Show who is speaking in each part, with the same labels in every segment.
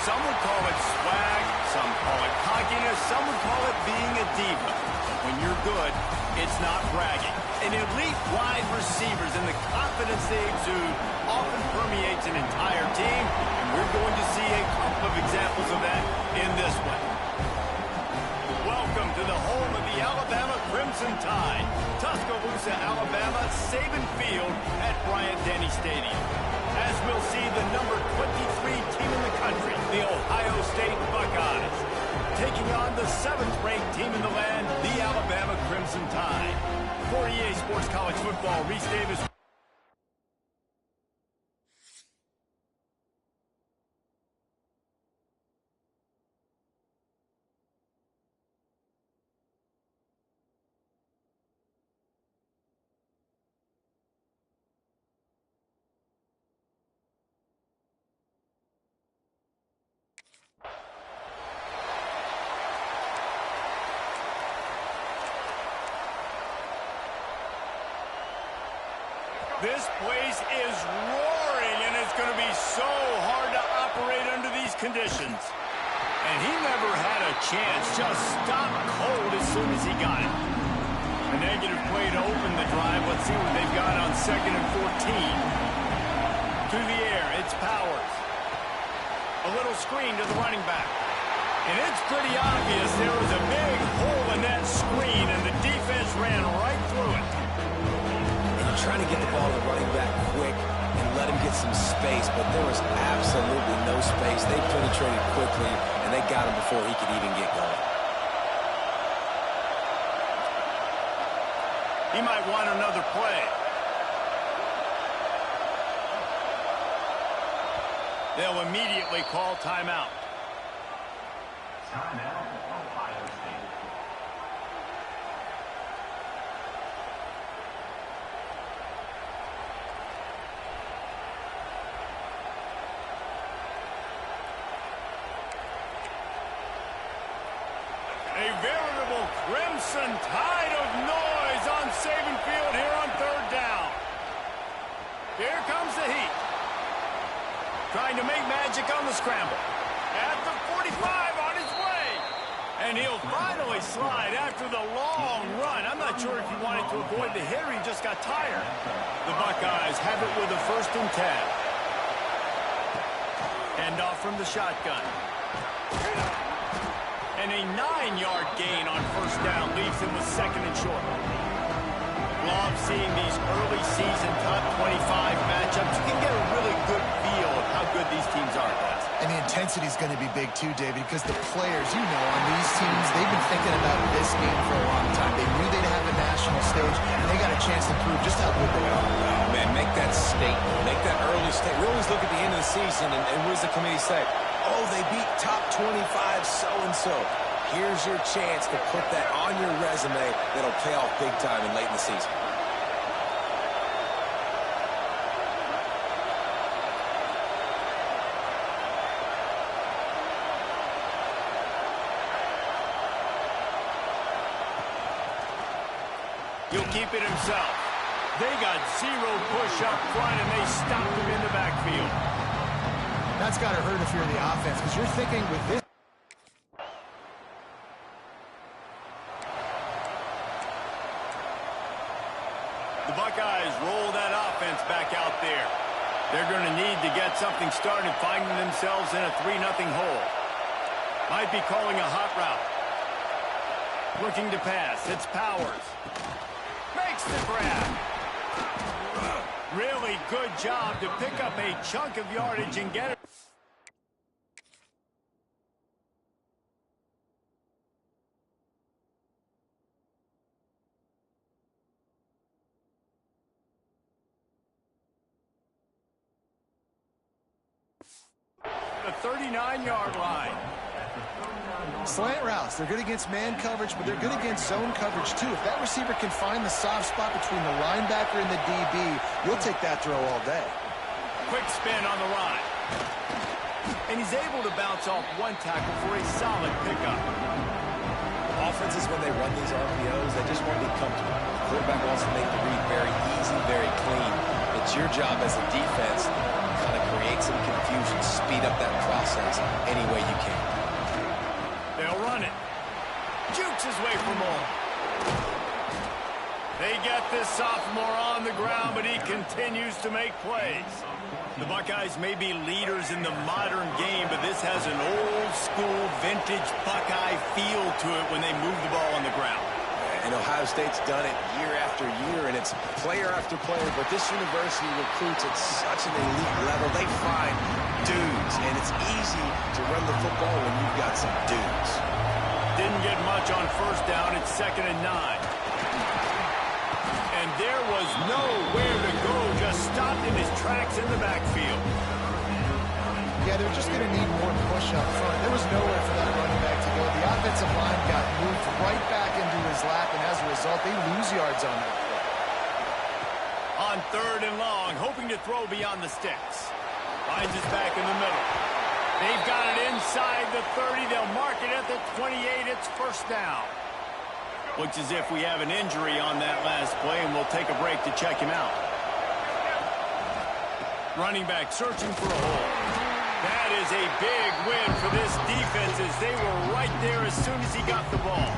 Speaker 1: Some would call it swag, some call it cockiness, some would call it being a diva. But when you're good, it's not bragging. An elite wide receivers and the confidence they exude often permeates an entire team, and we're going to see a couple of examples of that in this one. Welcome to the home of the Alabama Crimson Tide, Tuscaloosa, Alabama, Saban Field at Bryant-Denny Stadium. As we'll see, the number 23 team in the country, the Ohio State Buckeyes, taking on the 7th-ranked team in the land, the Alabama Crimson Tide. For EA Sports College Football, Reese Davis. This place is roaring, and it's going to be so hard to operate under these conditions. And he never had a chance, just stopped cold as soon as he got it. A negative play to open the drive. Let's see what they've got on 2nd and 14. To the air, it's Powers. A little screen to the running back. And it's pretty obvious there was a big hole in that screen, and the defense ran right through it.
Speaker 2: Trying to get the ball to the running back quick and let him get some space, but there was absolutely no space. They penetrated quickly, and they got him before he could even get going.
Speaker 1: He might want another play. They'll immediately call timeout. Timeout, Ohio State. A veritable crimson tide of noise on Saban Field here on 3rd down. Here comes the heat. Trying to make magic on the scramble. At the 45 on his way. And he'll finally slide after the long run. I'm not sure if he wanted to avoid the hit or he just got tired. The Buckeyes have it with a 1st and 10. Hand off from the shotgun. And a 9-yard gain on 1st down leaves him with 2nd and short. Love seeing these early season top 25 matchups. You can get a really good feel of how good these teams are, guys.
Speaker 3: And the intensity is going to be big too, David, because the players, you know, on these teams, they've been thinking about this game for a long time. They knew they'd have a national stage, and they got a chance to prove just how good they are.
Speaker 2: Oh, man, make that statement. Make that early statement. We always look at the end of the season, and what does the committee say? Oh, they beat top 25 so-and-so. Here's your chance to put that on your resume that'll pay off big time and late in the season.
Speaker 1: He'll keep it himself. They got 0 push up front, and they stopped him in the backfield.
Speaker 3: That's got to hurt if you're the offense, because you're thinking with this.
Speaker 1: The Buckeyes roll that offense back out there. They're going to need to get something started, finding themselves in a 3-0 hole. Might be calling a hot route. Looking to pass. It's Powers. Makes the grab. Really good job to pick up a chunk of yardage and get it. The 39-yard line.
Speaker 3: Slant routes, they're good against man coverage, but they're good against zone coverage too. If that receiver can find the soft spot between the linebacker and the DB, you'll take that throw all day.
Speaker 1: Quick spin on the ride. And he's able to bounce off one tackle for a solid pickup.
Speaker 2: Offenses, when they run these RPOs, they just want to be comfortable. The quarterback wants to make the read very easy, very clean. It's your job as a defense to kind of create some confusion, speed up that process. sense any way you can.
Speaker 1: They'll run it. Jukes his way for more. They get this sophomore on the ground, but he continues to make plays. The Buckeyes may be leaders in the modern game, but this has an old-school, vintage Buckeye feel to it when they move the ball on the ground.
Speaker 2: And Ohio State's done it year after year, and it's player after player, but this university recruits at such an elite level. They find dudes, and it's easy to run the football when you've got some dudes.
Speaker 1: Didn't get much on first down. It's 2nd and 9. And there was nowhere to go. Just stopped in his tracks in the backfield.
Speaker 3: Yeah, they're just going to need more push up front. There was nowhere for that running back to go. The offensive line got moved right back into his lap, and as a result, they lose yards on that play.
Speaker 1: On 3rd and long, hoping to throw beyond the sticks. Finds his back in the middle. They've got it inside the 30. They'll mark it at the 28. It's first down. Looks as if we have an injury on that last play, and we'll take a break to check him out. Running back searching for a hole. That is a big win for this defense as they were right there as soon as he got the ball.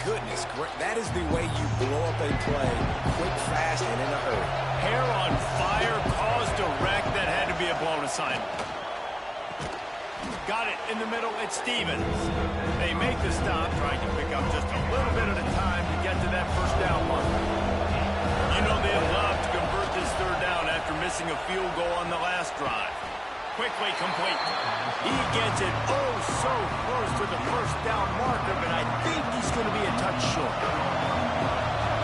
Speaker 2: Goodness, that is the way you blow up a play quick, fast, and in a hurry.
Speaker 1: Hair on fire, caused a wreck. That had to be a blown assignment. Got it in the middle. It's Stevens. They make the stop, trying to pick up just a little bit at a time to get to that first down mark. You know they'd love to convert this 3rd down after missing a field goal on the last drive. Quickly complete. He gets it oh so close to the first down marker, but I think he's going to be a touch short.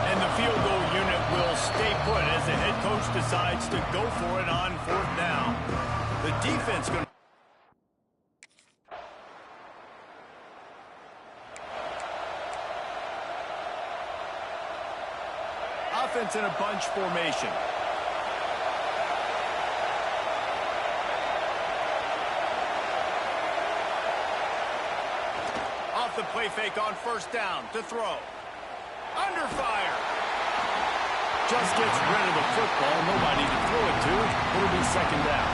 Speaker 1: And the field goal unit will stay put as the head coach decides to go for it on 4th down. The defense going to... Offense in a bunch formation. Off the play fake on first down to throw. Under fire. Just gets rid of the football. Nobody to throw it to. It'll be 2nd down.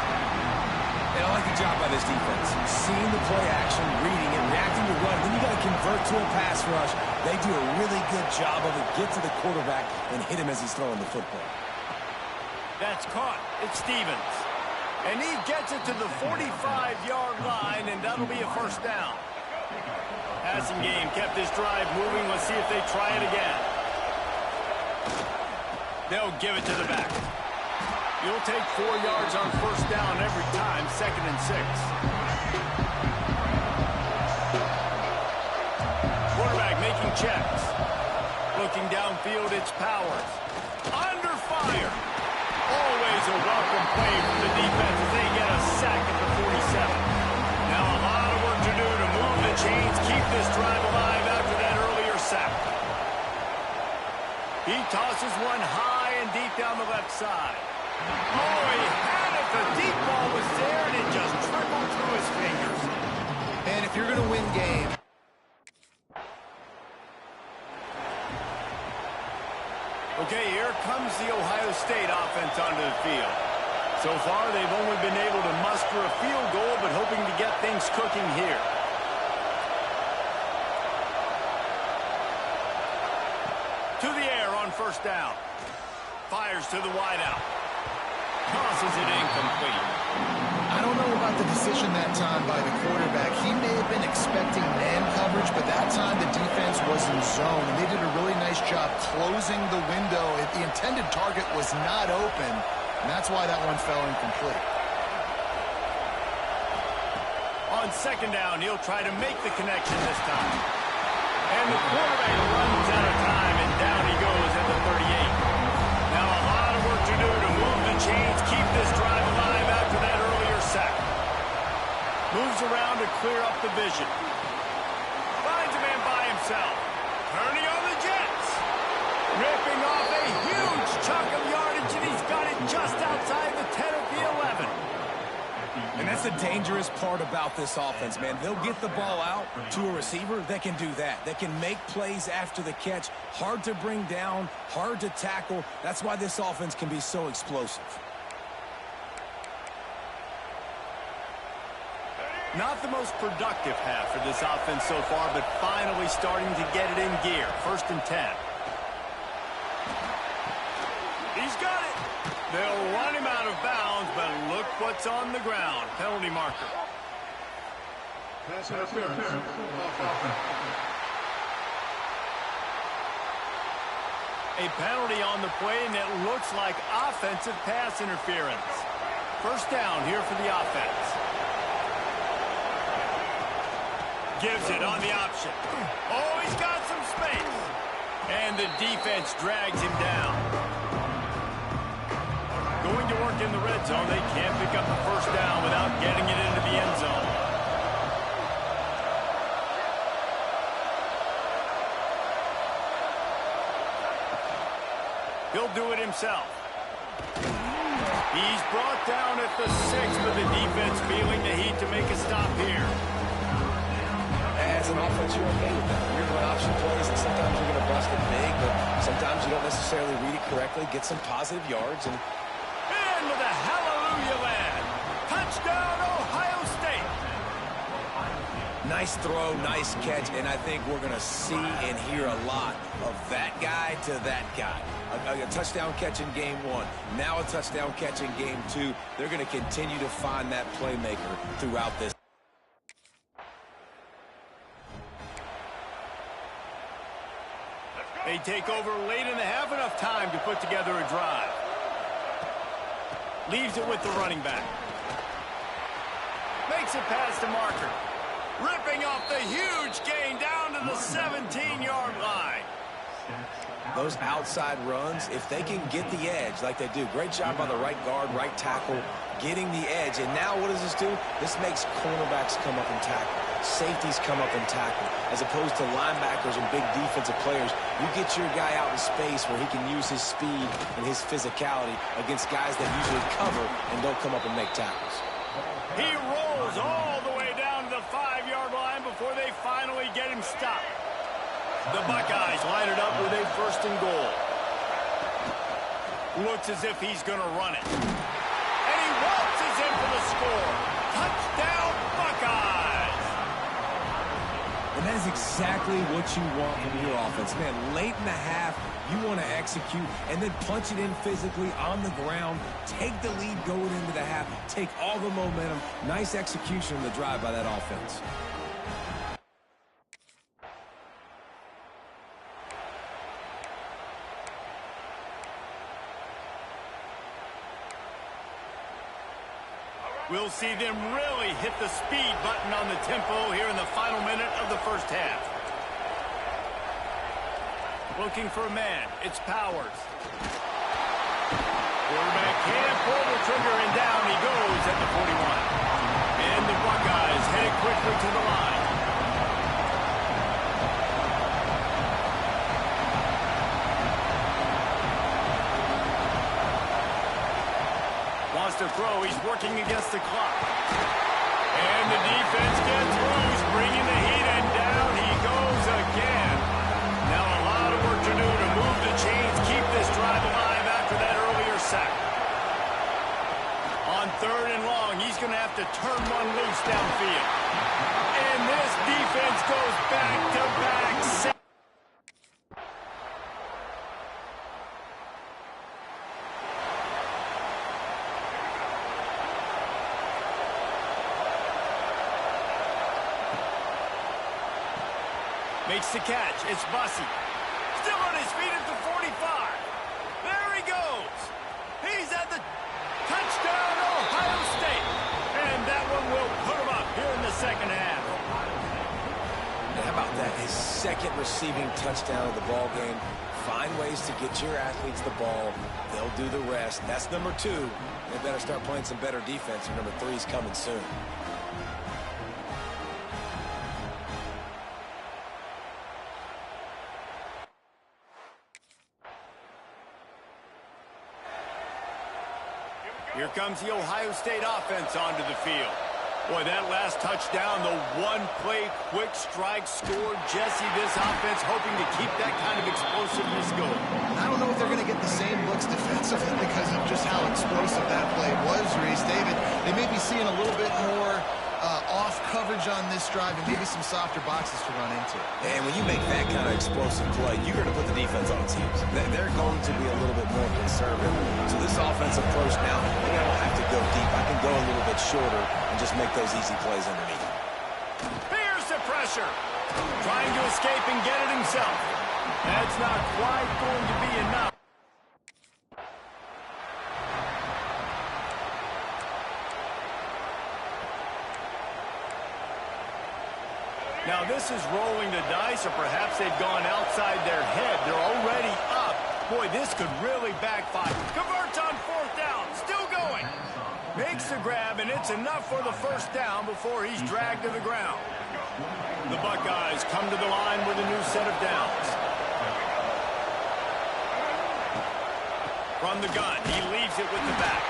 Speaker 2: And I like the job by this defense. Seeing the play action, reading it, reacting to run. Then you got to convert to a pass rush. They do a really good job of it. Get to the quarterback and hit him as he's throwing the football.
Speaker 1: That's caught. It's Stevens. And he gets it to the 45-yard line, and that'll be a first down. Passing game kept this drive moving. Let's see if they try it again. They'll give it to the back. You'll take 4 yards on first down every time, 2nd and 6. Quarterback making checks. Looking downfield, it's Powers. Under fire. Always a welcome play from the defense as they get a sack at the 47. Now a lot of work to do to move the chains, keep this drive alive after that earlier sack. He tosses one high and deep down the left side. Oh, he had it. The deep ball was there, and it just trickled through his fingers.
Speaker 3: And if you're going to win games...
Speaker 1: Okay, here comes the Ohio State offense onto the field. So far, they've only been able to muster a field goal, but hoping to get things cooking here. To the air on first down. Fires to the wideout. Tosses it incomplete.
Speaker 3: I don't know about the decision that time by the quarterback. He may have been expecting man coverage, but that time the defense was in zone, and they did a really nice job closing the window. The intended target was not open, and that's why that one fell incomplete.
Speaker 1: On 2nd down, he'll try to make the connection this time. And the quarterback runs out of time, and down he goes at the 38. Now a lot of work to do to move the chains, keep this drive alive after that earlier sack. Moves around to clear up the vision. Finds a man by himself. Turning on the Jets. Ripping off a huge chunk of yardage, and he's got it just outside the 10 of the 11.
Speaker 2: And that's the dangerous part about this offense, man. They'll get the ball out to a receiver that can do that. That can make plays after the catch. Hard to bring down, hard to tackle. That's why this offense can be so explosive.
Speaker 1: Not the most productive half for this offense so far, but finally starting to get it in gear. 1st and 10. He's got it. They'll run him out of bounds, but look what's on the ground. Penalty marker.
Speaker 4: Pass interference.
Speaker 1: A penalty on the play, and it looks like offensive pass interference. 1st down here for the offense. Gives it on the option. Oh, he's got some space. And the defense drags him down. Going to work in the red zone. They can't pick up the 1st down without getting it into the end zone. He'll do it himself. He's brought down at the 6, but the defense feeling the heat to make a stop here.
Speaker 2: As an offense, you're okay with that. You're doing option plays, and sometimes you're going to bust it big, but sometimes you don't necessarily read it correctly, get some positive yards. And
Speaker 1: with a hallelujah land. Touchdown, Ohio State.
Speaker 2: nice throw, nice catch, and I think we're going to see and hear a lot of that guy to that guy. A touchdown catch in game 1, now a touchdown catch in game 2. They're going to continue to find that playmaker throughout this.
Speaker 1: They take over late in the half, enough time to put together a drive. Leaves it with the running back. Makes it past the marker. Ripping off the huge gain down to the 17-yard line.
Speaker 2: Those outside runs, if they can get the edge like they do, great job by the right guard, right tackle, getting the edge. And now what does this do? This makes cornerbacks come up and tackle. Safeties come up and tackle. As opposed to linebackers and big defensive players, you get your guy out in space where he can use his speed and his physicality against guys that usually cover and don't come up and make tackles.
Speaker 1: He rolls all the way down to the 5-yard line before they finally get him stopped. The Buckeyes line it up with a 1st and goal. Looks as if he's going to run it. And he waltzes in for the score. Touchdown, Buckeyes!
Speaker 2: And that is exactly what you want from your offense. Man, late in the half, you want to execute and then punch it in physically on the ground. Take the lead going into the half. Take all the momentum. Nice execution on the drive by that offense.
Speaker 1: We'll see them really hit the speed button on the tempo here in the final minute of the 1st half. Looking for a man. It's Powers. Quarterback can't pull the trigger, and down he goes at the 41. And the Buckeyes headed quickly to the line. Wants to throw. He's working against the clock. And the defense gets loose, bringing the heat, and down he goes again. Now a lot of work to do to move the chains, keep this drive alive after that earlier sack. On 3rd and long, he's going to have to turn one loose downfield. And this defense goes back-to-back. Makes the catch. It's Bussey. Still on his feet at the 45. There he goes. He's at the touchdown, Ohio State. And that one will put him up here in the 2nd half.
Speaker 2: And how about that? His 2nd receiving touchdown of the ball game. Find ways to get your athletes the ball. They'll do the rest. That's number 2. They better start playing some better defense, and number 3 is coming soon.
Speaker 1: Here comes the Ohio State offense onto the field. Boy, that last touchdown, the one-play quick strike score. Jesse, this offense hoping to keep that kind of explosiveness going.
Speaker 3: I don't know if they're going to get the same looks defensively because of just how explosive that play was, Reese. David, they may be seeing a little bit more off advantage on this drive and maybe some softer boxes to run into.
Speaker 2: And when you make that kind of explosive play, you're going to put the defense on its heels. They're going to be a little bit more conservative. So this offensive approach now, maybe I don't have to go deep. I can go a little bit shorter and just make those easy plays underneath.
Speaker 1: Here's the pressure. Trying to escape and get it himself. That's not quite going to be enough. Now this is rolling the dice, or perhaps they've gone outside their head. They're already up. Boy, this could really backfire. Converts on fourth down. Still going. Makes the grab, and it's enough for the first down before he's dragged to the ground. The Buckeyes come to the line with a new set of downs. From the gun, he leaves it with the back.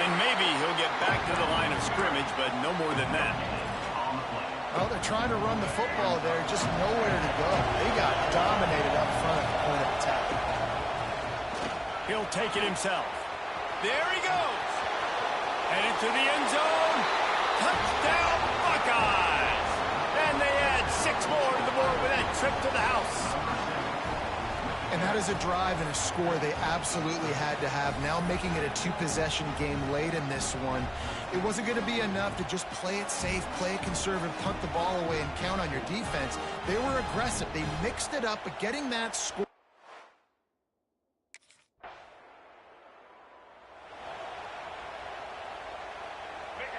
Speaker 1: And maybe he'll get back to the line of scrimmage, but no more than that.
Speaker 3: Well, they're trying to run the football there, just nowhere to go. They got dominated up front at the point of attack.
Speaker 1: He'll take it himself. There he goes. Headed to the end zone. Touchdown, Buckeyes. And they add 6 more to the board with that trip to the house.
Speaker 3: And that is a drive and a score they absolutely had to have. Now making it a 2-possession game late in this one. It wasn't going to be enough to just play it safe, play it conservative, punt the ball away, and count on your defense. They were aggressive. They mixed it up, but getting that score.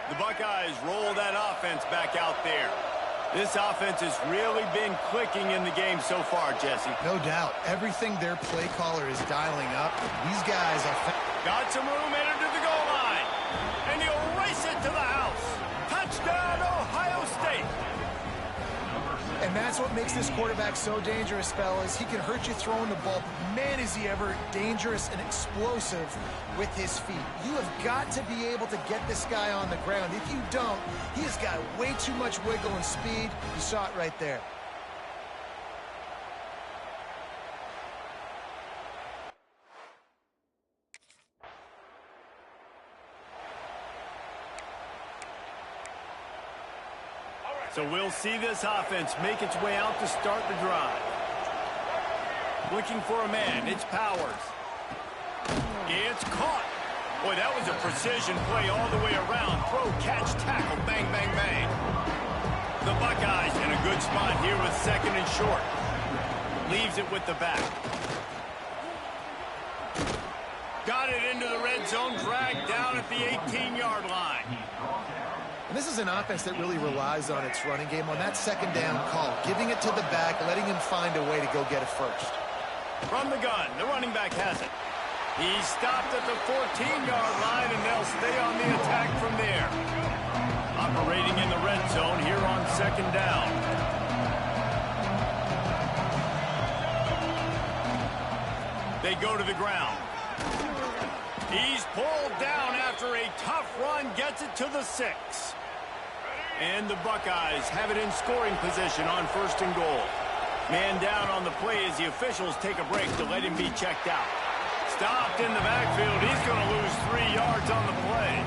Speaker 1: The Buckeyes roll that offense back out there. This offense has really been clicking in the game so far, Jesse.
Speaker 3: No doubt. Everything their play caller is dialing up. These guys are...
Speaker 1: Got some room, headed to the goal line. And he'll race it to the house. Touchdown, Ohio State.
Speaker 3: And that's what makes this quarterback so dangerous, fellas. He can hurt you throwing the ball, but man, is he ever dangerous and explosive with his feet. You have got to be able to get this guy on the ground. If you don't, he has got way too much wiggle and speed. You saw it right there.
Speaker 1: So we'll see this offense make its way out to start the drive. Looking for a man, it's Powers. It's caught. Boy, that was a precision play all the way around. Throw, catch, tackle, bang, bang, bang. The Buckeyes in a good spot here with 2nd and short. Leaves it with the back. Got it into the red zone, dragged down at the 18-yard line.
Speaker 3: And this is an offense that really relies on its running game on that 2nd down call, giving it to the back, letting him find a way to go get it first.
Speaker 1: From the gun, the running back has it. He's stopped at the 14-yard line, and they'll stay on the attack from there. Operating in the red zone here on 2nd down. They go to the ground. He's pulled down after a tough run, gets it to the 6. And the Buckeyes have it in scoring position on 1st and goal. Man down on the play as the officials take a break to let him be checked out. Stopped in the backfield. He's going to lose 3 yards on the play.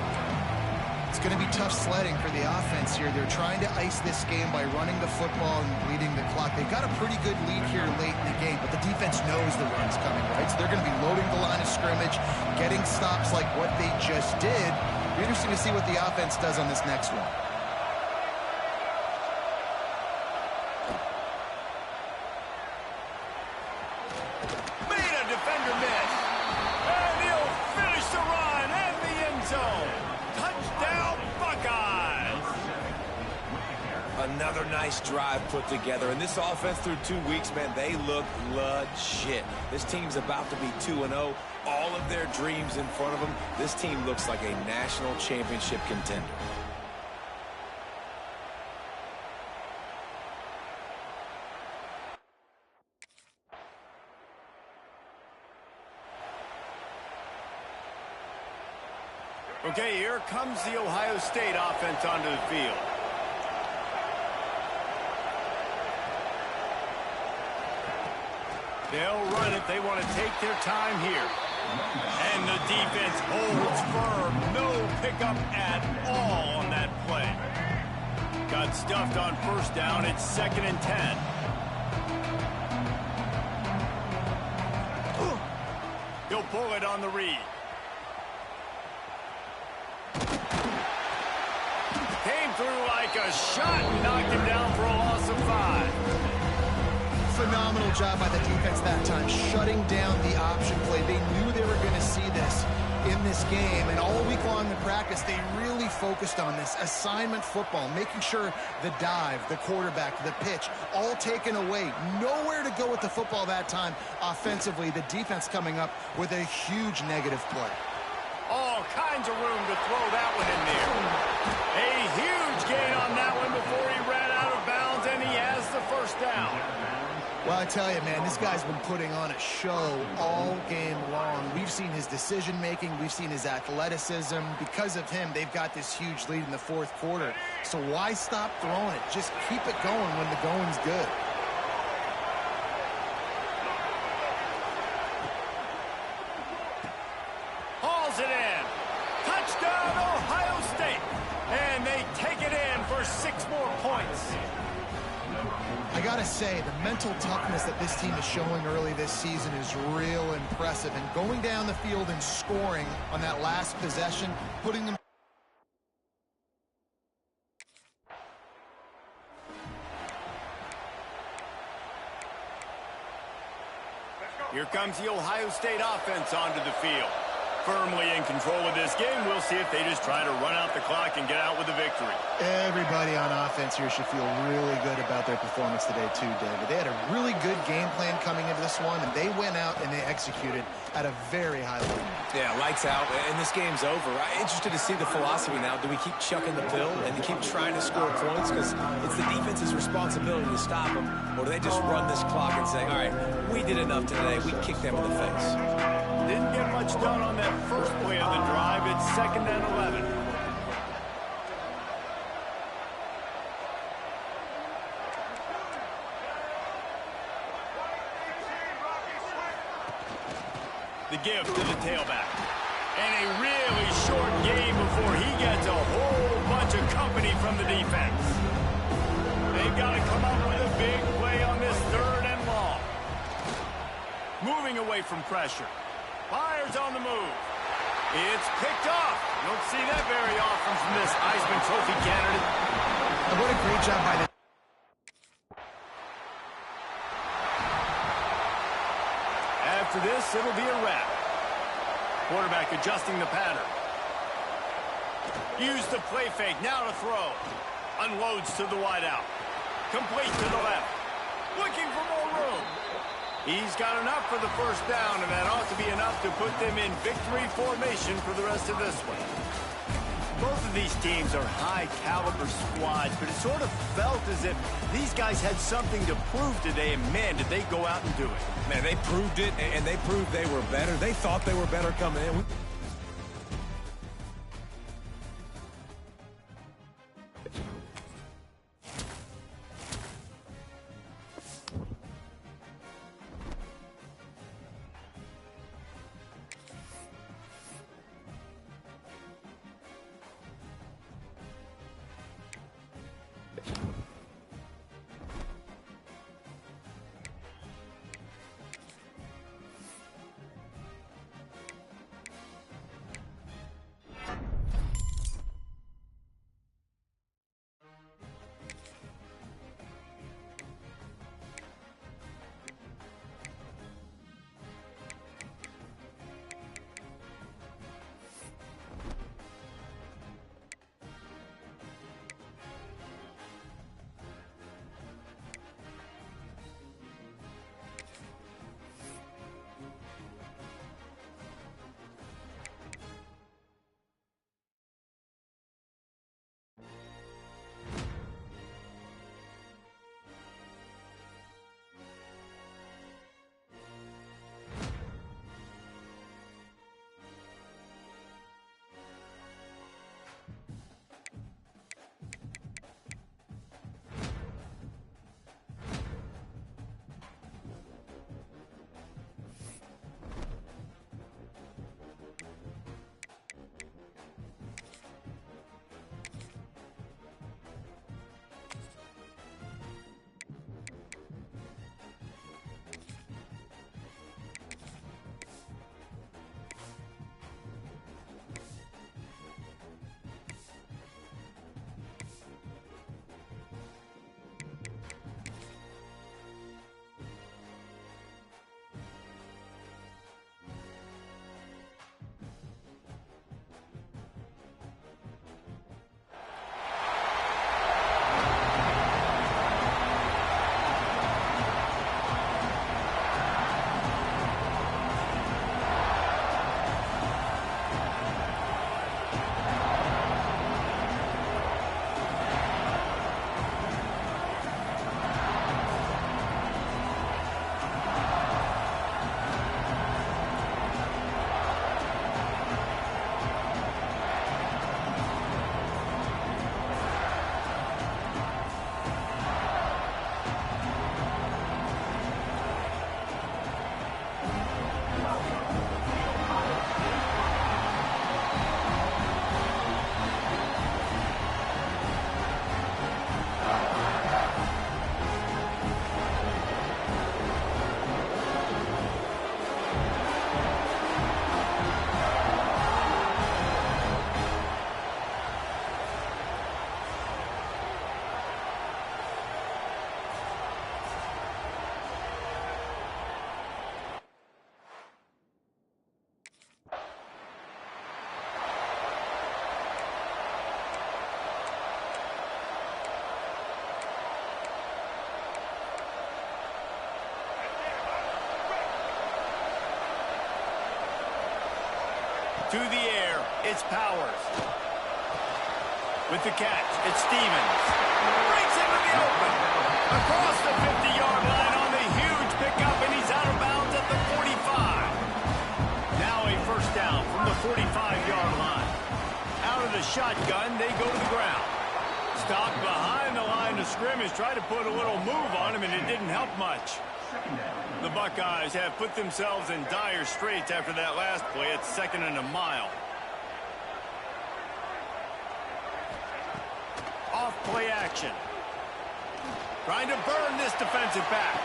Speaker 3: It's going to be tough sledding for the offense here. They're trying to ice this game by running the football and bleeding the clock. They've got a pretty good lead here late in the game, but the defense knows the run's coming, right? So they're going to be loading the line of scrimmage, getting stops like what they just did. It'll be interesting to see what the offense does on this next one.
Speaker 2: Another nice drive put together. And this offense through 2 weeks, man, they look legit. This team's about to be 2-0. All of their dreams in front of them. This team looks like a national championship contender.
Speaker 1: Okay, here comes the Ohio State offense onto the field. They'll run it. They want to take their time here. And the defense holds firm. No pickup at all on that play. Got got stuffed on first down. It's 2nd and 10. He'll pull it on the read. Came through like a shot and knocked him down for a loss of 5.
Speaker 3: Phenomenal job by the defense that time, shutting down the option play. They knew they were going to see this in this game, and all week long in practice, they really focused on this assignment football, making sure the dive, the quarterback, the pitch, all taken away. Nowhere to go with the football that time offensively. The defense coming up with a huge negative play.
Speaker 1: All kinds of room to throw that one in there. A huge gain on that one before he ran out of bounds, and he has the first down.
Speaker 3: Well, I tell you, man, this guy's been putting on a show all game long. We've seen his decision-making. We've seen his athleticism. Because of him, they've got this huge lead in the fourth quarter. So why stop throwing it? Just keep it going when the going's good.
Speaker 1: Hauls it in. Touchdown, Ohio State. And they take it in for 6 more points.
Speaker 3: I gotta say, the mental toughness that this team is showing early this season is real impressive. And going down the field and scoring on that last possession, putting them...
Speaker 1: Here comes the Ohio State offense onto the field. Firmly in control of this game. We'll see if they just try to run out the clock and get out with a victory.
Speaker 3: Everybody on offense here should feel really good about their performance today too, David. They had a really good game plan coming into this one, and they went out and they executed at a very high level.
Speaker 2: Yeah, lights out, and this game's over. I'm interested to see the philosophy now. Do we keep chucking the pill and keep trying to score points because it's the defense's responsibility to stop them, or do they just run this clock and say, all right, we did enough today, we kicked them in the face?
Speaker 1: Didn't get much done on that first play of the drive. It's 2nd and 11. The give to the tailback. And a really short game before he gets a whole bunch of company from the defense. They've got to come up with a big play on this 3rd and long. Moving away from pressure. Fires on the move. It's picked off. You don't see that very often from this Heisman Trophy candidate.
Speaker 3: And what a great job by the...
Speaker 1: After this, it'll be a wrap. Quarterback adjusting the pattern. Use the play fake. Now to throw. Unloads to the wideout. Complete to the left. Looking for more room. He's got enough for the first down, and that ought to be enough to put them in victory formation for the rest of this one. Both of these teams are high-caliber squads, but it sort of felt as if these guys had something to prove today, and man, did they go out and do it.
Speaker 2: Man, they proved it, and they proved they were better. They thought they were better coming in.
Speaker 1: To the air, it's Powers. With the catch, it's Stevens. Breaks into the open. Across the 50-yard line on the huge pickup, and he's out of bounds at the 45. Now a first down from the 45-yard line. Out of the shotgun, they go to the ground. Stopped behind the line of scrimmage, tried to put a little move on him, and it didn't help much. The Buckeyes have put themselves in dire straits after that last play. It's 2nd and a mile. Off play action. Trying to burn this defensive back.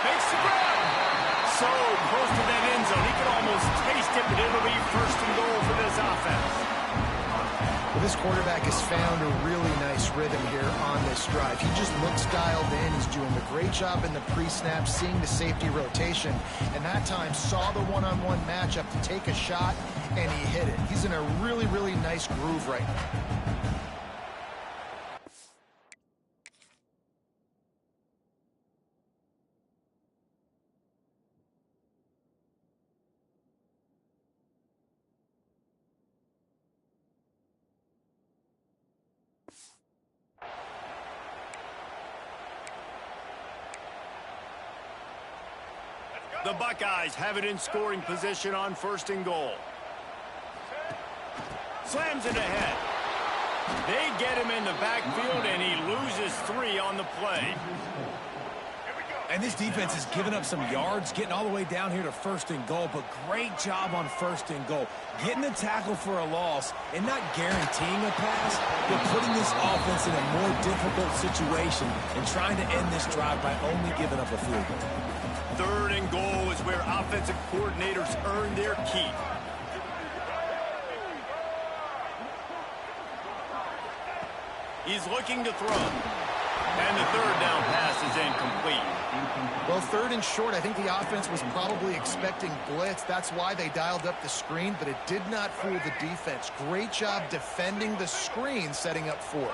Speaker 1: Makes the grab. So close to that end zone. He could almost taste it, but it'll be 1st and goal for this offense.
Speaker 3: Well, this quarterback has found a really nice rhythm here on this drive. He just looks dialed in. He's doing a great job in the pre-snap, seeing the safety rotation, and that time saw the one-on-one matchup to take a shot, and he hit it. He's in a really, really nice groove right now.
Speaker 1: The Buckeyes have it in scoring position on 1st and goal. Slams it ahead. They get him in the backfield, and he loses 3 on the play.
Speaker 2: And this defense has given up some yards, getting all the way down here to 1st and goal, but great job on 1st and goal. Getting the tackle for a loss and not guaranteeing a pass, but putting this offense in a more difficult situation and trying to end this drive by only giving up a field goal.
Speaker 1: 3rd and goal is where offensive coordinators earn their keep. He's looking to throw. And the 3rd down pass is incomplete.
Speaker 3: Well, 3rd and short, I think the offense was probably expecting blitz. That's why they dialed up the screen, but it did not fool the defense. Great job defending the screen, setting up 4th.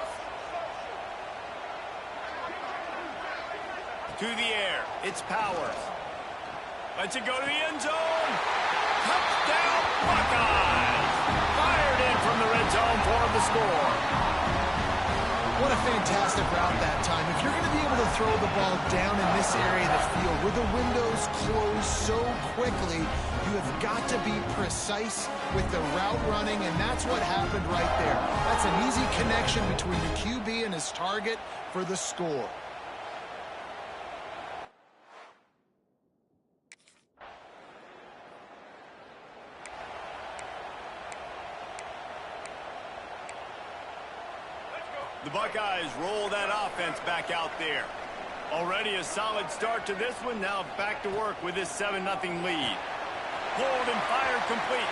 Speaker 1: To the air, it's Powers. Lets it go to the end zone. Touchdown, Buckeyes! Fired in from the red zone for the score.
Speaker 3: What a fantastic route that time. If you're going to be able to throw the ball down in this area of the field where the windows close so quickly, you have got to be precise with the route running, and that's what happened right there. That's an easy connection between the QB and his target for the score.
Speaker 1: The Buckeyes roll that offense back out there. Already a solid start to this one. Now back to work with this 7-0 lead. Pulled and fired complete.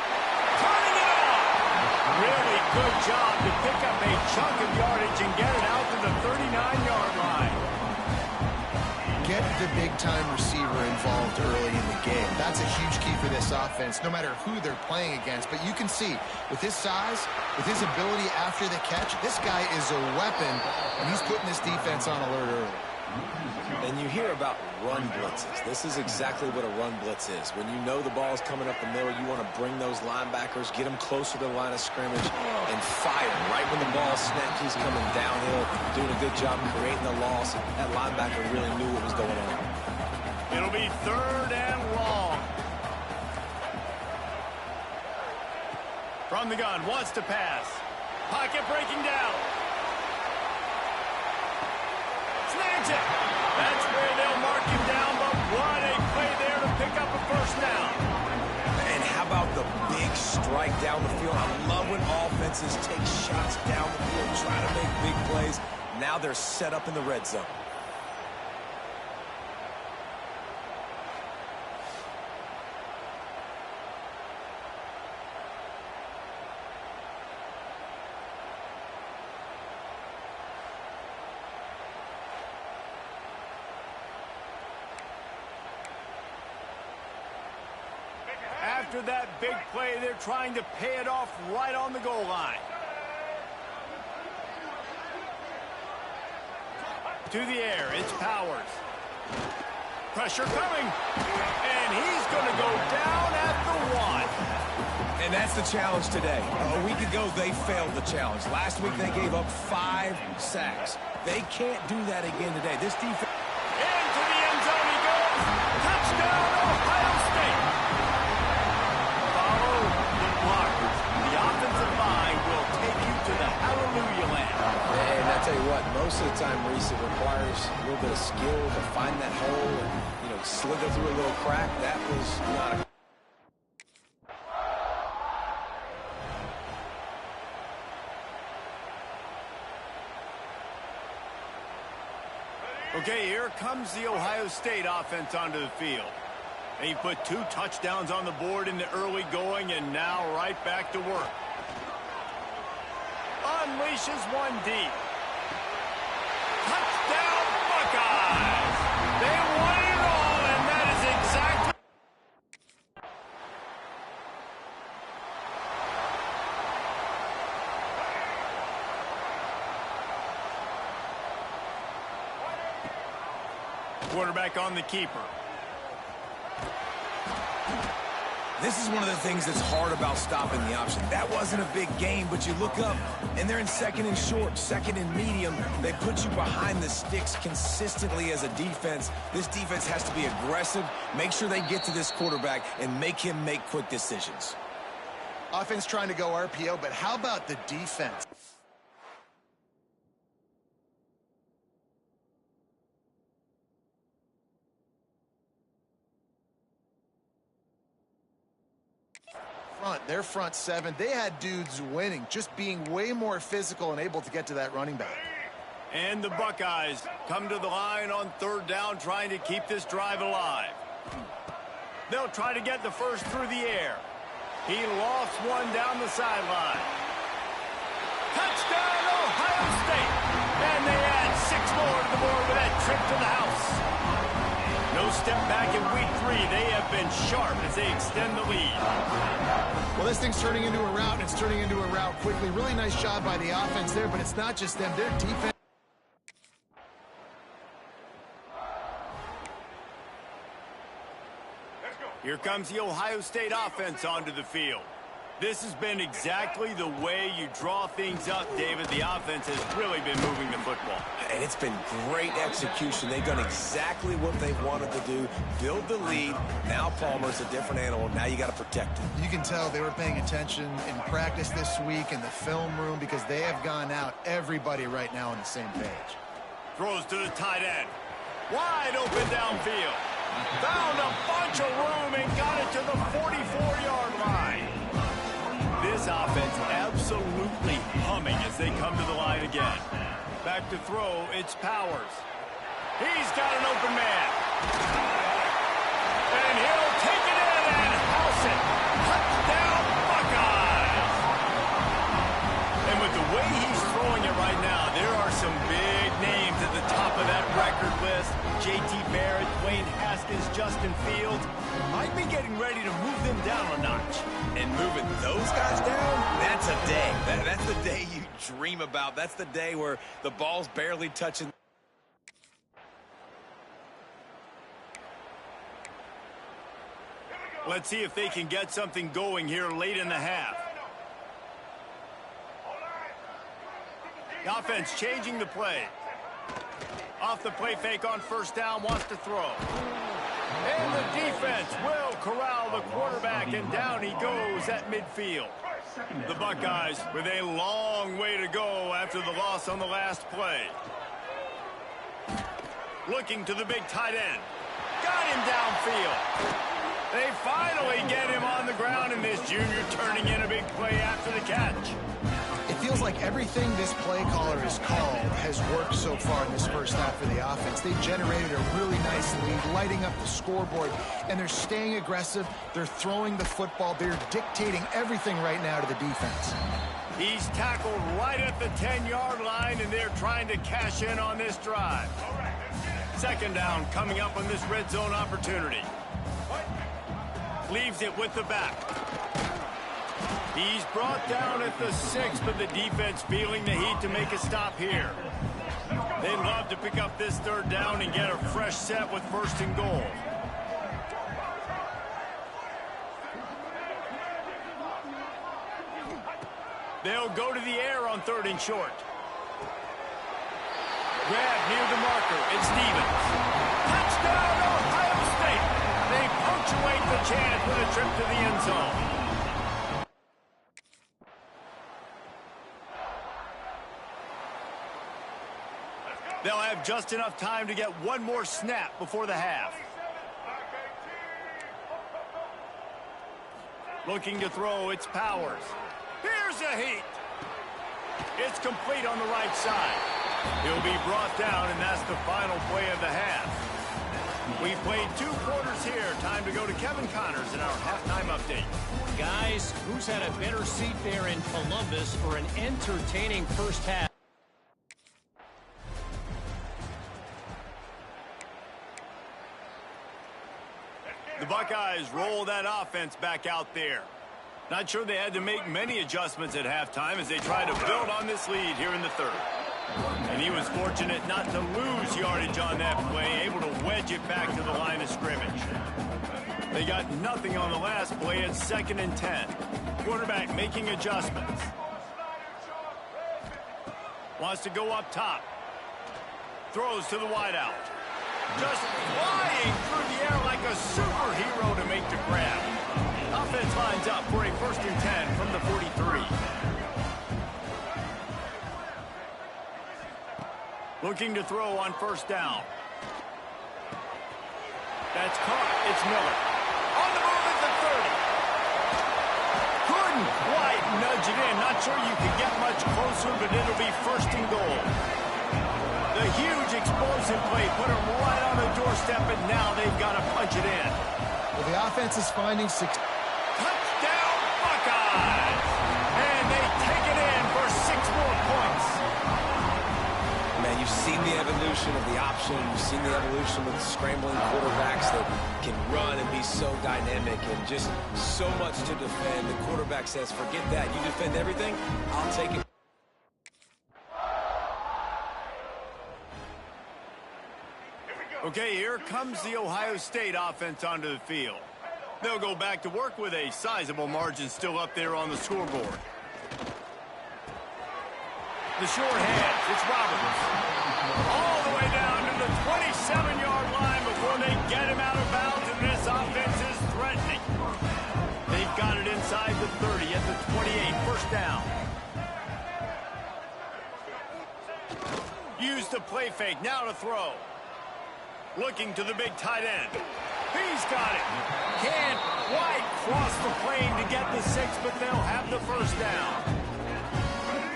Speaker 1: Turning it off. Really good job to pick up a chunk of yardage and get it out to the 39-yard line.
Speaker 3: Get the big-time receiver involved early in the game. That's a huge key for this offense, no matter who they're playing against. But you can see, with his size, with his ability after the catch, this guy is a weapon, and he's putting this defense on alert early.
Speaker 2: And you hear about run blitzes. This is exactly what a run blitz is. When you know the ball's coming up the middle, you want to bring those linebackers, get them closer to the line of scrimmage, and fire. Right when the ball snaps, he's coming downhill, doing a good job creating the loss. And that linebacker really knew what was going on.
Speaker 1: It'll be 3rd and long. From the gun, wants to pass. Pocket breaking down. Snags it. That's where they'll mark him down, but what a play there to pick up a 1st down.
Speaker 2: And how about the big strike down the field? I love when offenses take shots down the field, try to make big plays. Now they're set up in the red zone.
Speaker 1: After that big play, they're trying to pay it off right on the goal line. To the air, it's Powers. Pressure coming, and he's going to go down at the 1.
Speaker 2: And that's the challenge today. A week ago, they failed the challenge. Last week, they gave up 5 sacks. They can't do that again today. This defense...
Speaker 1: Into the end zone he goes. Touchdown, Ohio State. Follow the blockers. The offensive line will take you to the hallelujah land.
Speaker 2: And I tell you what, most of the time, Reese, it requires a little bit of skill to find that hole and, slither through a little crack. That was not a...
Speaker 1: Okay, here comes the Ohio State offense onto the field. They put 2 touchdowns on the board in the early going, and now right back to work. Unleashes one deep. Touchdown, Buckeyes! They won it all, and that is exactly... Quarterback on the keeper.
Speaker 2: This is one of the things that's hard about stopping the option. That wasn't a big game, but you look up, and they're in second and short, second and medium. They put you behind the sticks consistently as a defense. This defense has to be aggressive, make sure they get to this quarterback, and make him make quick decisions.
Speaker 3: Offense trying to go RPO, but how about the defense? Their front 7, they had dudes winning, just being way more physical and able to get to that running back.
Speaker 1: And the Buckeyes come to the line on 3rd down, trying to keep this drive alive. They'll try to get the first through the air. He lost one down the sideline. Touchdown, Ohio State! And they add 6 more to the board with that trip to the house. No step back in week 3. They have been sharp as they extend the lead.
Speaker 3: Well, this thing's turning into a route, and it's turning into a route quickly. Really nice job by the offense there, but it's not just them. Their defense...
Speaker 1: Here comes the Ohio State offense onto the field. This has been exactly the way you draw things up, David. The offense has really been moving the football.
Speaker 2: And it's been great execution. They've done exactly what they wanted to do, build the lead. Now Palmer's a different animal. Now you got to protect him. You
Speaker 3: can tell they were paying attention in practice this week in the film room because they have gone out, everybody right now on the same page.
Speaker 1: Throws to the tight end. Wide open downfield. Found a bunch of room and got it to the 44-yard line. This offense absolutely humming as they come to the line again. Back to throw, it's Powers. He's got an open man. And he'll take it in and house it. Touchdown, Buckeyes! And with the way he's throwing it right now, there are some big names at the top of that record list. J.T. Barrett, Dwayne Haskins, Justin Fields might be getting ready to move them down a notch.
Speaker 2: And moving those guys down, that's a day. That's the day you dream about. That's the day where the ball's barely touching.
Speaker 1: Let's see if they can get something going here late in the half. The offense changing the play. Off the play fake on 1st down, wants to throw. And the defense will corral the quarterback, and down he goes at midfield. The Buckeyes with a long way to go after the loss on the last play. Looking to the big tight end. Got him downfield. They finally get him on the ground, and this junior turning in a big play after the catch.
Speaker 3: It feels like everything this play caller has called has worked so far in this first half for the offense. They've generated a really nice lead, lighting up the scoreboard, and they're staying aggressive. They're throwing the football. They're dictating everything right now to the defense.
Speaker 1: He's tackled right at the 10-yard line, and they're trying to cash in on this drive. 2nd down coming up on this red zone opportunity. Leaves it with the back. He's brought down at the 6, but the defense feeling the heat to make a stop here. They'd love to pick up this 3rd down and get a fresh set with 1st and goal. They'll go to the air on 3rd and short. Grab near the marker. It's Stevens. Touchdown, Ohio State. They punctuate the chance with a trip to the end zone. They'll have just enough time to get one more snap before the half. Looking to throw, it's Powers. Here's a heat. It's complete on the right side. He'll be brought down, and that's the final play of the half. We've played 2 quarters here. Time to go to Kevin Connors in our halftime update.
Speaker 4: Guys, who's had a better seat there in Columbus for an entertaining first half?
Speaker 1: The Buckeyes roll that offense back out there. Not sure they had to make many adjustments at halftime as they try to build on this lead here in the 3rd. And he was fortunate not to lose yardage on that play, able to wedge it back to the line of scrimmage. They got nothing on the last play at 2nd and 10. Quarterback making adjustments. Wants to go up top. Throws to the wideout. Just flying through the air like a superhero to make the grab. Offense lines up for a 1st and 10 from the 43. Looking to throw on 1st down. That's caught. It's Miller. On the move at the 30. Couldn't quite nudge it in. Not sure you could get much closer, but it'll be 1st and goal. The huge explosive play put them right on the doorstep, and now they've got to punch it in.
Speaker 3: Well, the offense is finding success.
Speaker 1: Touchdown, Buckeyes! And they take it in for 6 more points.
Speaker 2: Man, you've seen the evolution of the option. You've seen the evolution of the scrambling quarterbacks that can run and be so dynamic and just so much to defend. The quarterback says, forget that. You defend everything, I'll take it.
Speaker 1: Okay, here comes the Ohio State offense onto the field. They'll go back to work with a sizable margin still up there on the scoreboard. The short hands, it's Roberts. All the way down to the 27-yard line before they get him out of bounds, and this offense is threatening. They've got it inside the 30 at the 28, 1st down. Use the play fake, now to throw. Looking to the big tight end. He's got it. Can't quite cross the plane to get the 6, but they'll have the 1st down.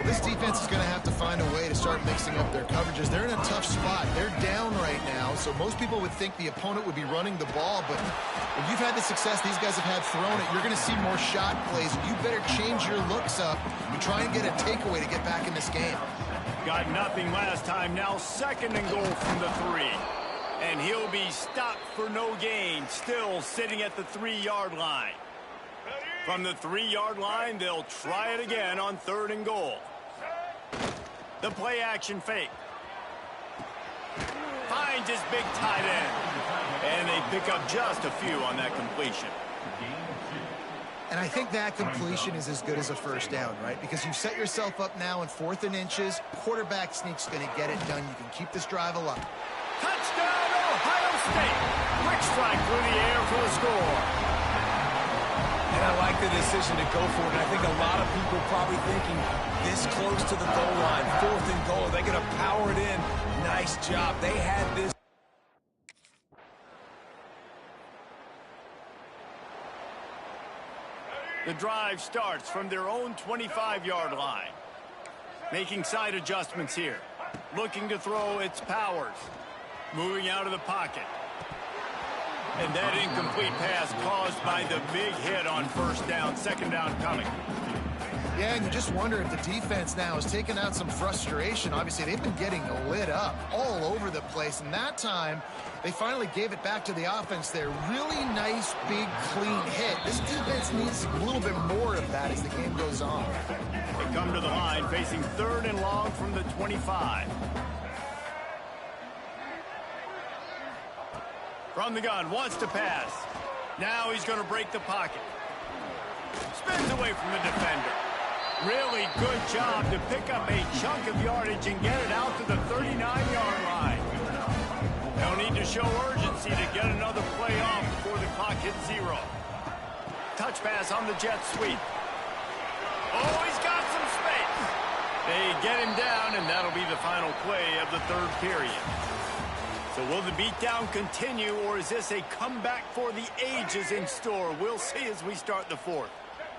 Speaker 3: Well, this defense is going to have to find a way to start mixing up their coverages. They're in a tough spot. They're down right now, so most people would think the opponent would be running the ball, but if you've had the success these guys have had throwing it, you're going to see more shot plays. You better change your looks up and try and get a takeaway to get back in this game.
Speaker 1: Got nothing last time. Now 2nd and goal from the 3. And he'll be stopped for no gain, still sitting at the 3-yard line. From the 3-yard line, they'll try it again on 3rd and goal. The play-action fake. Finds his big tight end. And they pick up just a few on that completion.
Speaker 3: And I think that completion is as good as a 1st down, right? Because you set yourself up now in 4th and inches. Quarterback sneak's going to get it done. You can keep this drive alive.
Speaker 1: Touchdown, Ohio State. Quick strike through the air for the score.
Speaker 2: And I like the decision to go for it. And I think a lot of people probably thinking this close to the goal line, 4th and goal. They're going to power it in. Nice job. They had this.
Speaker 1: The drive starts from their own 25-yard line. Making side adjustments here. Looking to throw, it's Powers. Moving out of the pocket. And that incomplete pass caused by the big hit on 1st down, 2nd down coming.
Speaker 3: Yeah, and you just wonder if the defense now has taken out some frustration. Obviously, they've been getting lit up all over the place, and that time they finally gave it back to the offense there. Really nice, big, clean hit. This defense needs a little bit more of that as the game goes on.
Speaker 1: They come to the line facing 3rd and long from the 25. From the gun, wants to pass. Now he's going to break the pocket. Spins away from the defender. Really good job to pick up a chunk of yardage and get it out to the 39-yard line. They'll need to show urgency to get another play off before the clock hits 0. Touch pass on the jet sweep. Oh, he's got some space. They get him down, and that'll be the final play of the third period. So will the beatdown continue, or is this a comeback for the ages in store? We'll see as we start the fourth.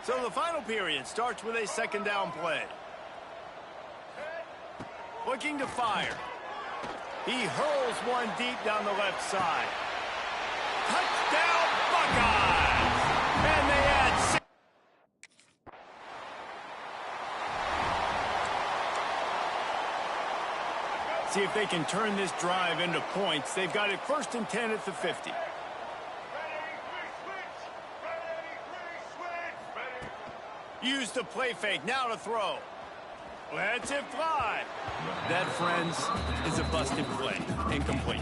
Speaker 1: So the final period starts with a second down play. Looking to fire. He hurls one deep down the left side. Touchdown, Buckeyes! And they add 6. See if they can turn this drive into points. They've got it 1st and 10 at the 50. Use the play fake. Now to throw. Let's it fly. That, friends, is a busted play. Incomplete.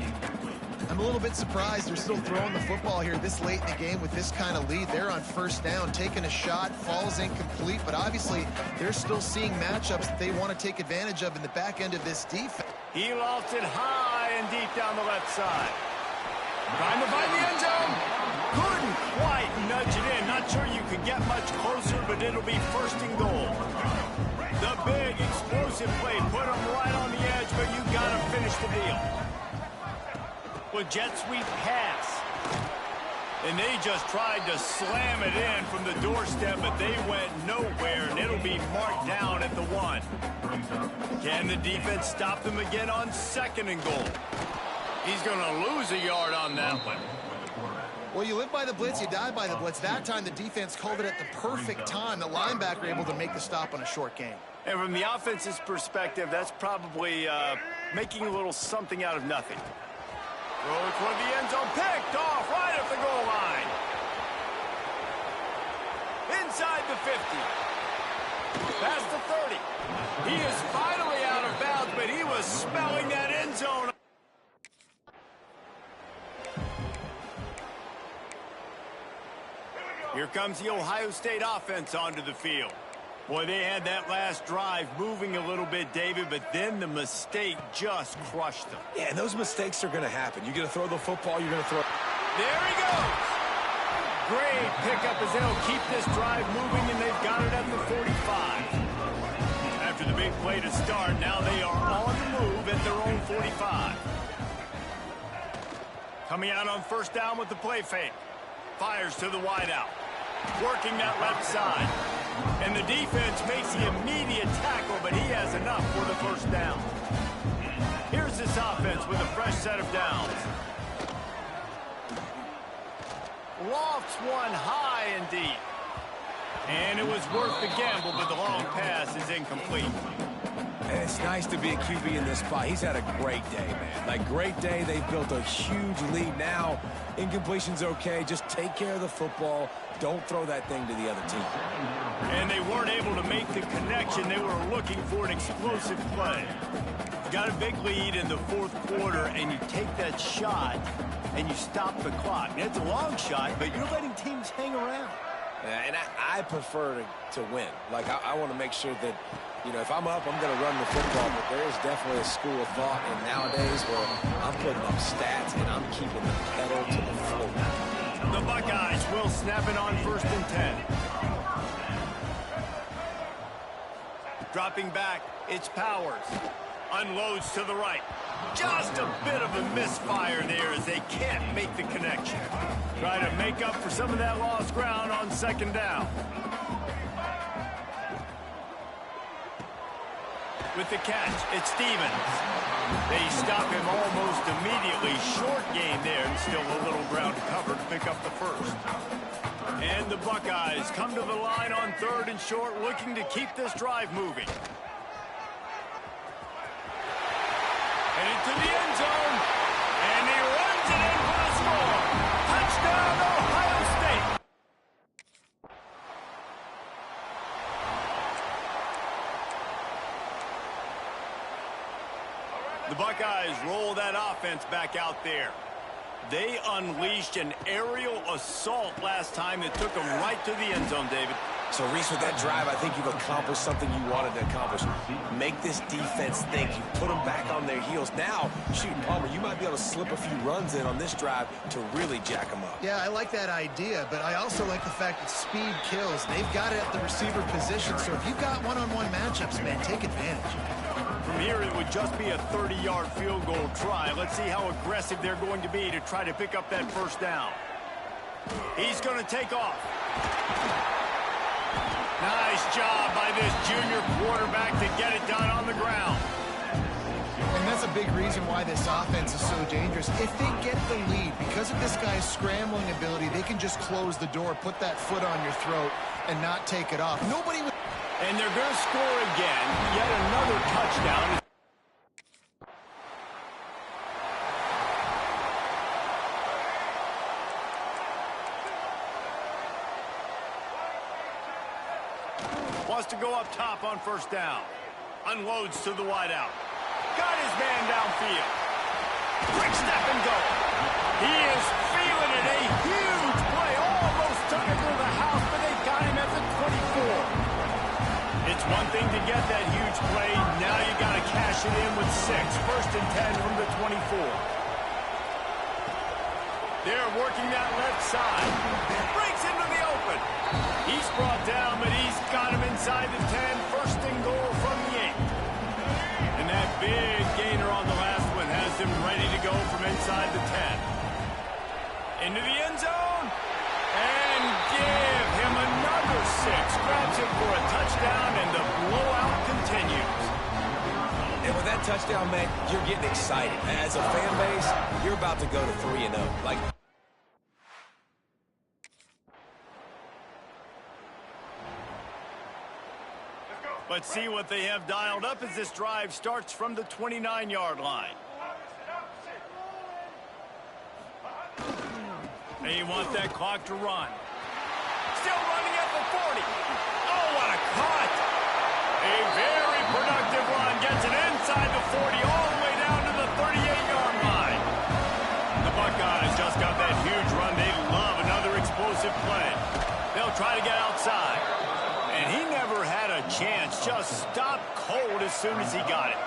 Speaker 3: I'm a little bit surprised they're still throwing the football here this late in the game with this kind of lead. They're on 1st down, taking a shot, falls incomplete, but obviously they're still seeing matchups that they want to take advantage of in the back end of this defense.
Speaker 1: He lofts it high and deep down the left side. Trying to find the end zone. Couldn't quite nudge it in. Not sure you could get much closer, but it'll be 1st and goal. The big explosive play put him right on the edge, but you got to finish the deal. With jet sweep pass. And they just tried to slam it in from the doorstep, but they went nowhere, and it'll be marked down at the 1. Can the defense stop them again on 2nd and goal? He's going to lose a yard on that one.
Speaker 3: Well, you live by the blitz, you die by the blitz. That time the defense called it at the perfect time. The linebacker able to make the stop on a short gain.
Speaker 1: And from the offense's perspective, that's probably making a little something out of nothing. Throw toward the end zone, picked off right at the goal line. Inside the 50. Past the 30. He is finally out of bounds, but he was smelling that end zone. Here comes the Ohio State offense onto the field. Boy, they had that last drive moving a little bit, David, but then the mistake just crushed them.
Speaker 2: Yeah, and those mistakes are going to happen. You're going to throw the football, you're going to throw.
Speaker 1: There he goes. Great pickup as they'll keep this drive moving, and they've got it at the 45. After the big play to start, now they are on the move at their own 45. Coming out on 1st down with the play fake. Fires to the wideout. Working that left side. And the defense makes the immediate tackle, but he has enough for the 1st down. Here's this offense with a fresh set of downs. Lofts one high and deep. And it was worth the gamble, but the long pass is incomplete.
Speaker 2: It's nice to be a QB in this spot. He's had a great day, man. Like, great day. They've built a huge lead now. Incompletion's okay. Just take care of the football. Don't throw that thing to the other team.
Speaker 1: And they weren't able to make the connection. They were looking for an explosive play. You got a big lead in the 4th quarter, and you take that shot, and you stop the clock. Now, it's a long shot, but you're letting teams hang around.
Speaker 2: Yeah, and I prefer to win. Like, I want to make sure that, you know, if I'm up, I'm going to run the football, but there is definitely a school of thought in nowadays where I'm putting up stats and I'm keeping the pedal to the floor.
Speaker 1: The Buckeyes will snap it on 1st and 10. Dropping back, it's Powers. Unloads to the right. Just a bit of a misfire there as they can't make the connection. Try to make up for some of that lost ground on 2nd down. With the catch, it's Stevens. They stop him almost immediately. Short gain there, and still a little ground to cover to pick up the 1st. And the Buckeyes come to the line on 3rd and short, looking to keep this drive moving. Headed to the end zone, and he runs it in for the score. Touchdown, Ohio State. The Buckeyes roll that offense back out there. They unleashed an aerial assault last time that took them right to the end zone, David.
Speaker 2: So, Reese, with that drive, I think you've accomplished something you wanted to accomplish. Make this defense think. You put them back on their heels. Now, shoot, Palmer, you might be able to slip a few runs in on this drive to really jack them up.
Speaker 3: Yeah, I like that idea, but I also like the fact that speed kills. They've got it at the receiver position, so if you've got one-on-one matchups, man, take advantage.
Speaker 1: From here, it would just be a 30-yard field goal try. Let's see how aggressive they're going to be to try to pick up that first down. He's going to take off. Nice job by this junior quarterback to get it done on the ground.
Speaker 3: And that's a big reason why this offense is so dangerous. If they get the lead, because of this guy's scrambling ability, they can just close the door, put that foot on your throat, and not take it off. Nobody would...
Speaker 1: And they're going to score again. Yet another touchdown. Wants to go up top on first down. Unloads to the wideout. Got his man downfield. Quick step and go. He is feeling it. A huge play. Almost took it through the house, but they got him at the 24. It's one thing to get that huge play. Now you got to cash it in with 6. First and 10 from the 24. They're working that left side. Breaks into the open. He's brought down, but he's got him inside the 10. First and goal from the 8. And that big gainer on the last one has him ready to go from inside the 10. Into the end zone. And give him another 6. Grabs him for a touchdown, and the blowout continues.
Speaker 2: And with that touchdown, man, you're getting excited. As a fan base, you're about to go to 3-0. Like,
Speaker 1: let's see what they have dialed up as this drive starts from the 29-yard line. They want that clock to run. Still running at the 40. Oh, what a cut! A very productive run. Gets it inside the 40, all the way down to the 38-yard line. The Buckeyes just got that huge run. They love another explosive play. They'll try to get outside. And he never had a chance. Just stopped cold as soon as he got it.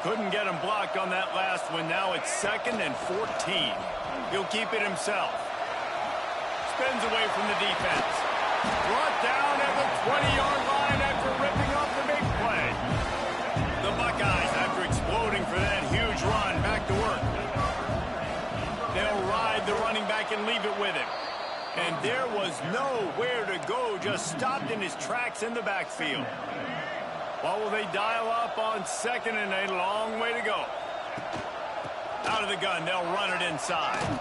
Speaker 1: Couldn't get him blocked on that last one. Now it's 2nd and 14. He'll keep it himself. Spins away from the defense. Brought down at the 20-yard line after ripping off the big play. The Buckeyes, after exploding for that huge run, back to work. They'll ride the running back and leave it with him. And there was nowhere to go, just stopped in his tracks in the backfield. What will they dial up on 2nd and a long way to go? Out of the gun, they'll run it inside.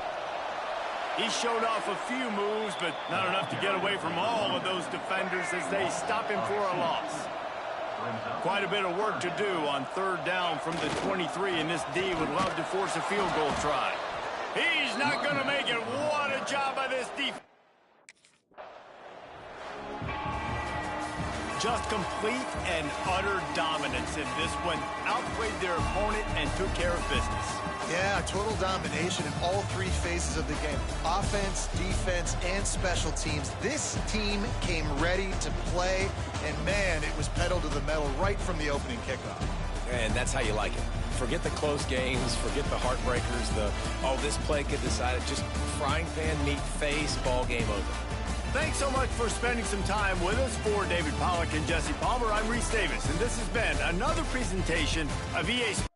Speaker 1: He showed off a few moves, but not enough to get away from all of those defenders as they stop him for a loss. Quite a bit of work to do on 3rd down from the 23, and this D would love to force a field goal try. He's not going to make it. What a job by this defense. Just complete and utter dominance in this one. Outplayed their opponent and took care of business.
Speaker 3: Yeah, total domination in all 3 phases of the game. Offense, defense, and special teams. This team came ready to play, and man, it was pedal to the metal right from the opening kickoff.
Speaker 2: And that's how you like it. Forget the close games, forget the heartbreakers, oh, this play could decide it. Just frying pan meat face, ball game over.
Speaker 1: Thanks so much for spending some time with us. For David Pollack and Jesse Palmer, I'm Reese Davis, and this has been another presentation of EA Sports.